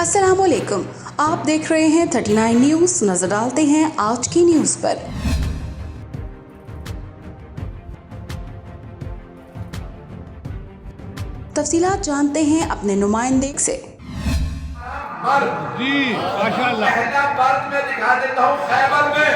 अस्सलाम वालेकुम, आप देख रहे हैं 39 न्यूज़। नजर डालते हैं आज की न्यूज़ पर। तफसीलात जानते हैं अपने नुमाइंदे से। जी माशाअल्लाह। पहला पर्द में दिखा देता हूँ खैबर में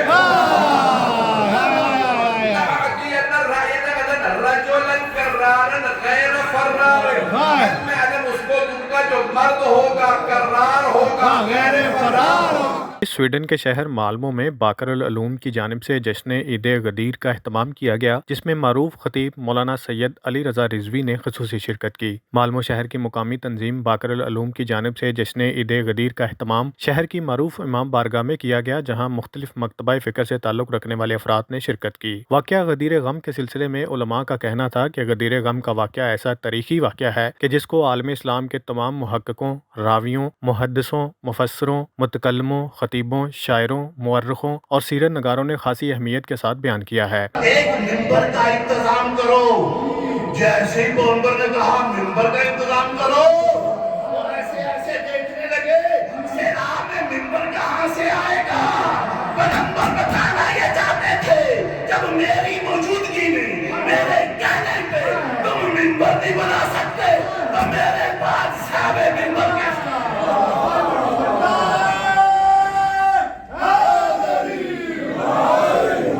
उसको दूंगा जो मर्द होगा कर्रार होगा गैर फरार। स्वीडन के शहर माल्मो में बाकर उलूम की जानिब से जश्न ईद गदीर का अहतमाम किया गया, जिसमें मारूफ खतीब मौलाना सैयद अली रजा रिजवी ने खसूसी शिरकत की। माल्मो शहर की मुकामी तंजीम बाकर उलूम की जानिब से जश्न ईद गदीर का अहतमाम शहर की मारूफ इमाम बारगाह में किया गया, जहाँ मुख्तलिफ मकतबा फ़िक्र से ताल्लुक़ रखने वाले अफराद ने शिरकत की। वाक़या गदीर गम के सिलसिले में उलमा का कहना था कि गदीर गम का वाक़या ऐसा तारीखी वाक़या है कि जिसको आलम इस्लाम के तमाम मुहक्किकों, रावियों, मुहद्दिसों, मुफस्सिरों, मुतकल्लिमों, खतीबों, शायरों, मुअर्रिखों और सीरत नगारों ने खासी अहमियत के साथ बयान किया है। एक मिंबर का इंतजाम करो, जैसे ही बोलकर ने कहा मिंबर का इंतजाम करो, और ऐसे ऐसे देखने लगे सेना में मिंबर कहाँ से आएगा। पैगंबर बताना ये चाहते थे जब मेरी मौजूदगी में मेरे कहने पे तुम मिंबर नहीं बना सकते तो मेरे पास साहब मिंबर के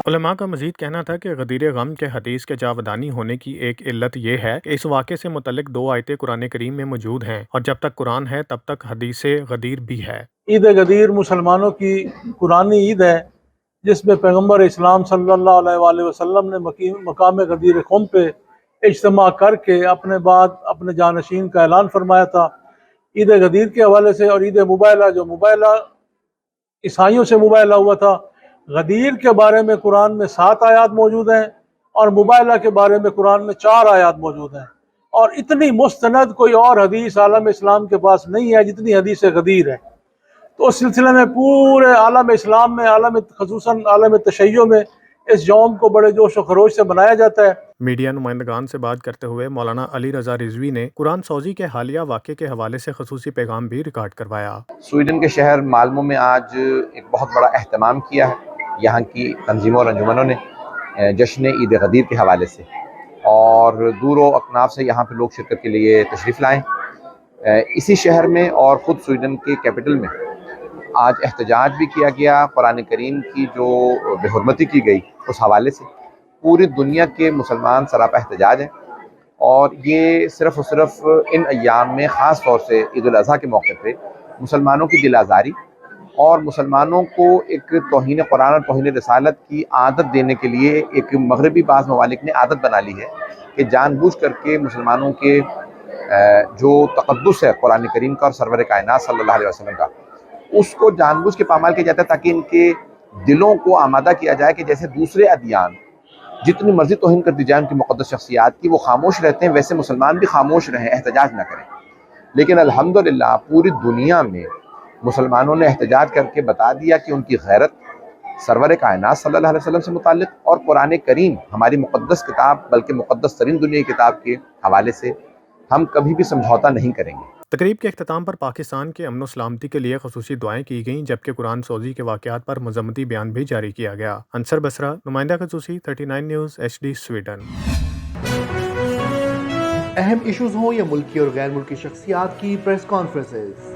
उलमा का मजीद कहना था कि गदीर गम के हदीस के जावदानी होने की एक इल्लत यह है कि इस वाक़े से मुतल्लिक 2 आयतें कुरान करीम में मौजूद हैं, और जब तक कुरान है तब तक हदीस गदीर भी है। ईद गदीर मुसलमानों की कुरानी ईद है, जिसमें पैगम्बर इस्लाम सल्लल्लाहु अलैहि वसल्लम ने मकाम गदीर क़ौम पे इज्तिमा करके अपने बाद अपने जानशीन का ऐलान फरमाया था। ईद गदीर के हवाले से और ईद मुबायला, जो मुबायला ईसाइयों से मुबायला हुआ था, गदीर के बारे में कुरान में 7 आयात मौजूद हैं और मुबायला के बारे में कुरान में 4 आयात मौजूद हैं, और इतनी मुस्तनद कोई और हदीस आलम इस्लाम के पास नहीं है जितनी हदीस गदीर है। तो उस सिलसिले में पूरे आलम इस्लाम में, खसूसन आलम तशय्यो में इस यौम को बड़े जोश व खरोश से मनाया जाता है। मीडिया नुमाइंदगान से बात करते हुए मौलाना अली रजा रिजवी ने कुरान सौजी के हालिया वाक़े के हवाले से खसूसी पैगाम भी रिकॉर्ड करवाया। स्वीडन के शहर माल्मो में आज एक बहुत बड़ा एहतमाम किया है यहाँ की तंजीमों और अंजुमनों ने जश्न ईद गदीर के हवाले से, और दूर अकनाफ से यहाँ पे लोग शिरकत के लिए तशरीफ़ लाएँ। इसी शहर में और ख़ुद स्वीडन के कैपिटल में आज एहतजाज भी किया गया। कुरान करीम की जो बेहुरमती की गई उस हवाले से पूरी दुनिया के मुसलमान सरापा एहतजाज हैं, और ये सिर्फ़ और सिर्फ इन अय्याम में ख़ास तौर से ईद उल अज़हा के मौके पे मुसलमानों की दिल आज़ारी और मुसलमानों को एक तौहीन कुरान और तौहीन रिसालत की आदत देने के लिए एक मगरबी बाज़ ममालिक ने आदत बना ली है कि जानबूझ करके मुसलमानों के जो तक़द्दुस है कुरान करीम का और सरवर कायनात सल्लल्लाहु अलैहि वसल्लम का, उसको जानबूझ के पामाल किया जाता है ताकि इनके दिलों को आमादा किया जाए कि जैसे दूसरे अदियान जितनी मर्जी तौहीन कर दी जाए उनकी मुक़द्दस शख्सियात की, वो खामोश रहते हैं, वैसे मुसलमान भी खामोश रहें, एहतजाज ना करें। लेकिन अल्हम्दुलिल्लाह पूरी दुनिया में मुसलमानों ने एहतजाज करके बता दिया कि उनकी गैरत सरवर कायनात सल्लल्लाहु अलैहि वसल्लम से मुताल्लिक़ और कुरान करीम हमारी मुक़द्दस किताब, बल्कि मुक़द्दस तरीन दुनिया की किताब के हवाले से हम कभी भी समझौता नहीं करेंगे। तकरीब के अख्ताम पर पाकिस्तान के अमन सलामती के लिए खसूसी दुआएं की गईं, जबकि कुरान सौजी के वाक़यात पर मज़म्मती बयान भी जारी किया गया। अंसर बसरा, नुमाइंदा खसूसी, 39 न्यूज़ HD स्वीडन। अहम इशूज़ हों या मुल्की और गैर मुल्की शख्सियात की प्रेस कॉन्फ्रेंसेस,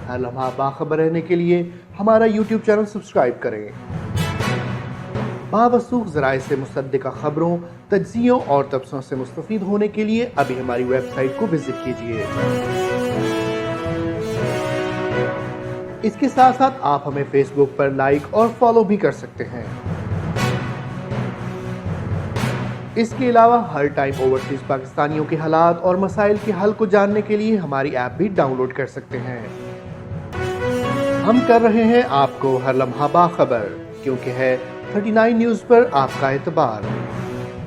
हर लम्हा बाखबर रहने के लिए हमारा YouTube चैनल सब्सक्राइब करें। बावसूख ज़राए से मुसद्दिक़ा खबरों, तज्ज़ियों और तबसरों से मुस्तफ़ीद होने के लिए अभी हमारी वेबसाइट को विजिट कीजिए। इसके साथ साथ आप हमें फेसबुक पर लाइक और फॉलो भी कर सकते हैं। इसके अलावा हर टाइम ओवरसीज़ पाकिस्तानियों के हालात और मसाइल के हल को जानने के लिए हमारी ऐप भी डाउनलोड कर सकते हैं। हम कर रहे हैं आपको हर लम्हा बाखबर, क्योंकि है 39 न्यूज़ पर आपका एतबार।